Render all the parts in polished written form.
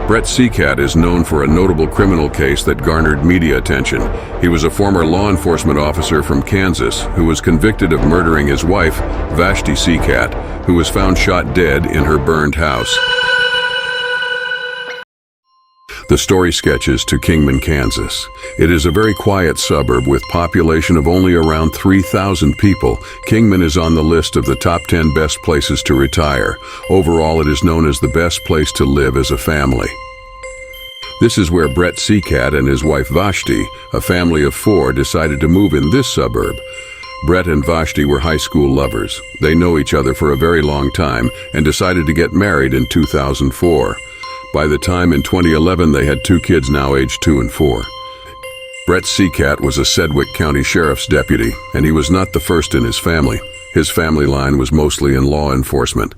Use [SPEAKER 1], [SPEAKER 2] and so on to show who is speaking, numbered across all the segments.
[SPEAKER 1] Brett Seacat is known for a notable criminal case that garnered media attention. He was a former law enforcement officer from Kansas who was convicted of murdering his wife, Vashti Seacat, who was found shot dead in her burned house. The story sketches to Kingman, Kansas. It is a very quiet suburb with population of only around 3,000 people. Kingman is on the list of the top 10 best places to retire. Overall, it is known as the best place to live as a family. This is where Brett Seacat and his wife Vashti, a family of 4, decided to move in this suburb. Brett and Vashti were high school lovers. They know each other for a very long time and decided to get married in 2004. By the time in 2011, they had 2 kids now aged 2 and 4. Brett Seacat was a Sedgwick County Sheriff's deputy, and he was not the first in his family. His family line was mostly in law enforcement.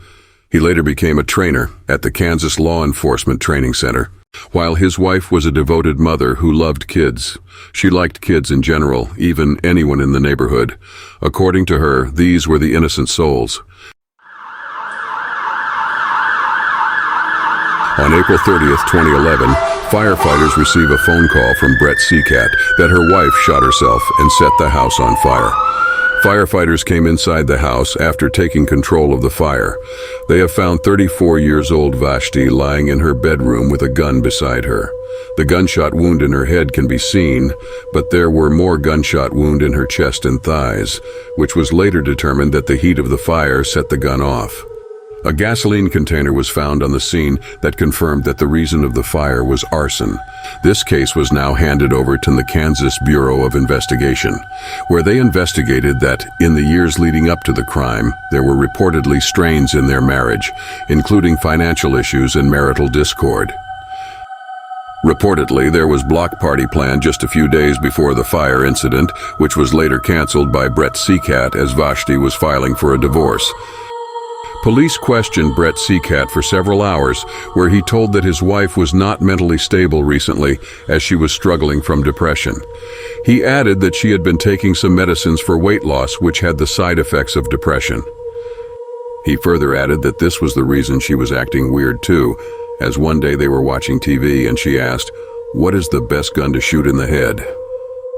[SPEAKER 1] He later became a trainer at the Kansas Law Enforcement Training Center, while his wife was a devoted mother who loved kids. She liked kids in general, even anyone in the neighborhood. According to her, these were the innocent souls. On April 30th, 2011, firefighters receive a phone call from Brett Seacat that her wife shot herself and set the house on fire. Firefighters came inside the house after taking control of the fire. They have found 34-year-old Vashti lying in her bedroom with a gun beside her. The gunshot wound in her head can be seen, but there were more gunshot wound in her chest and thighs, which was later determined that the heat of the fire set the gun off. A gasoline container was found on the scene that confirmed that the reason of the fire was arson. This case was now handed over to the Kansas Bureau of Investigation, where they investigated that, in the years leading up to the crime, there were reportedly strains in their marriage, including financial issues and marital discord. Reportedly, there was block party planned just a few days before the fire incident, which was later canceled by Brett Seacat as Vashti was filing for a divorce. Police questioned Brett Seacat for several hours, where he told that his wife was not mentally stable recently as she was struggling from depression. He added that she had been taking some medicines for weight loss which had the side effects of depression. He further added that this was the reason she was acting weird too, as one day they were watching TV and she asked, "What is the best gun to shoot in the head?"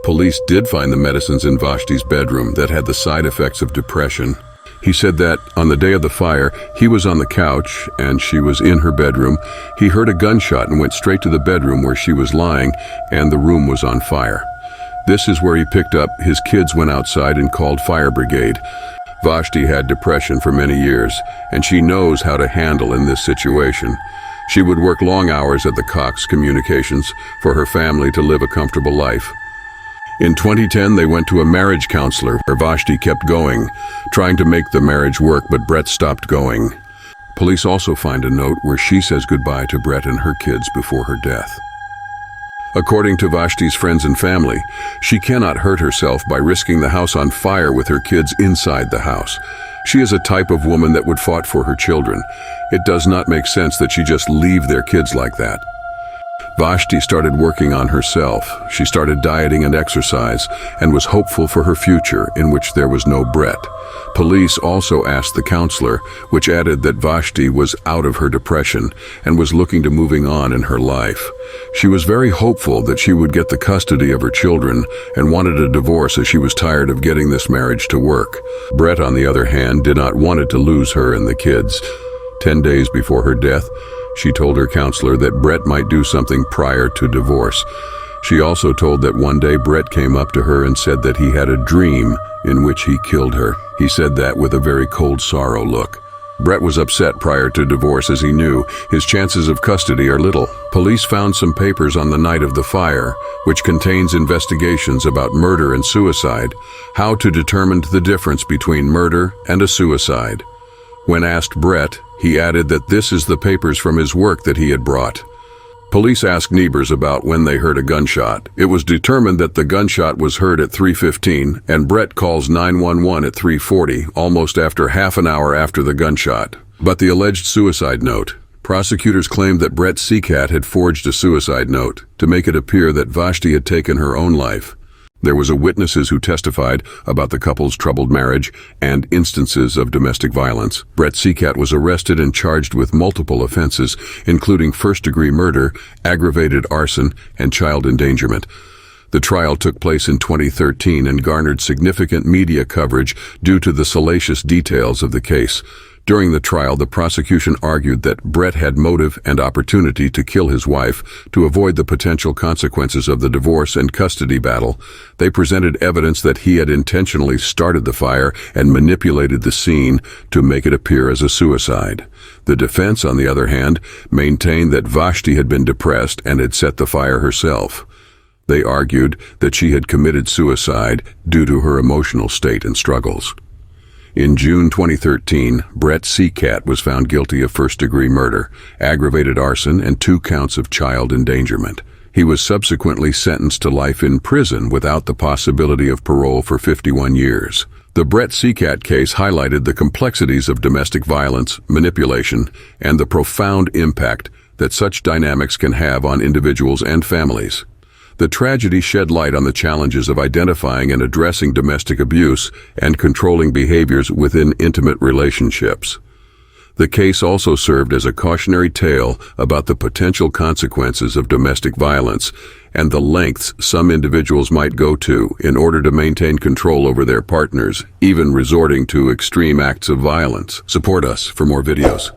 [SPEAKER 1] Police did find the medicines in Vashti's bedroom that had the side effects of depression. He said that, on the day of the fire, he was on the couch and she was in her bedroom. He heard a gunshot and went straight to the bedroom where she was lying, and the room was on fire. This is where he picked up his kids, went outside and called fire brigade. Vashti had depression for many years, and she knows how to handle in this situation. She would work long hours at the Cox Communications for her family to live a comfortable life. In 2010, they went to a marriage counselor where Vashti kept going, trying to make the marriage work, but Brett stopped going. Police also find a note where she says goodbye to Brett and her kids before her death. According to Vashti's friends and family, she cannot hurt herself by risking the house on fire with her kids inside the house. She is a type of woman that would fight for her children. It does not make sense that she just leave their kids like that. Vashti started working on herself. She started dieting and exercise and was hopeful for her future in which there was no Brett. Police also asked the counselor, which added that Vashti was out of her depression and was looking to moving on in her life. She was very hopeful that she would get the custody of her children and wanted a divorce as she was tired of getting this marriage to work. Brett, on the other hand, did not want to lose her and the kids. 10 days before her death, she told her counselor that Brett might do something prior to divorce. She also told that one day Brett came up to her and said that he had a dream in which he killed her. He said that with a very cold sorrow look. Brett was upset prior to divorce as he knew his chances of custody are little. Police found some papers on the night of the fire, which contains investigations about murder and suicide, how to determine the difference between murder and a suicide. When asked Brett, he added that this is the papers from his work that he had brought. Police asked neighbors about when they heard a gunshot. It was determined that the gunshot was heard at 3:15, and Brett calls 911 at 3:40, almost after half an hour after the gunshot. But the alleged suicide note. Prosecutors claimed that Brett Seacat had forged a suicide note to make it appear that Vashti had taken her own life. There was witnesses who testified about the couple's troubled marriage and instances of domestic violence. Brett Seacat was arrested and charged with multiple offenses, including first-degree murder, aggravated arson, and child endangerment. The trial took place in 2013 and garnered significant media coverage due to the salacious details of the case. During the trial, the prosecution argued that Brett had motive and opportunity to kill his wife to avoid the potential consequences of the divorce and custody battle. They presented evidence that he had intentionally started the fire and manipulated the scene to make it appear as a suicide. The defense, on the other hand, maintained that Vashti had been depressed and had set the fire herself. They argued that she had committed suicide due to her emotional state and struggles. In June 2013, Brett Seacat was found guilty of first-degree murder, aggravated arson, and 2 counts of child endangerment. He was subsequently sentenced to life in prison without the possibility of parole for 51 years. The Brett Seacat case highlighted the complexities of domestic violence, manipulation, and the profound impact that such dynamics can have on individuals and families. The tragedy shed light on the challenges of identifying and addressing domestic abuse and controlling behaviors within intimate relationships. The case also served as a cautionary tale about the potential consequences of domestic violence and the lengths some individuals might go to in order to maintain control over their partners, even resorting to extreme acts of violence. Support us for more videos.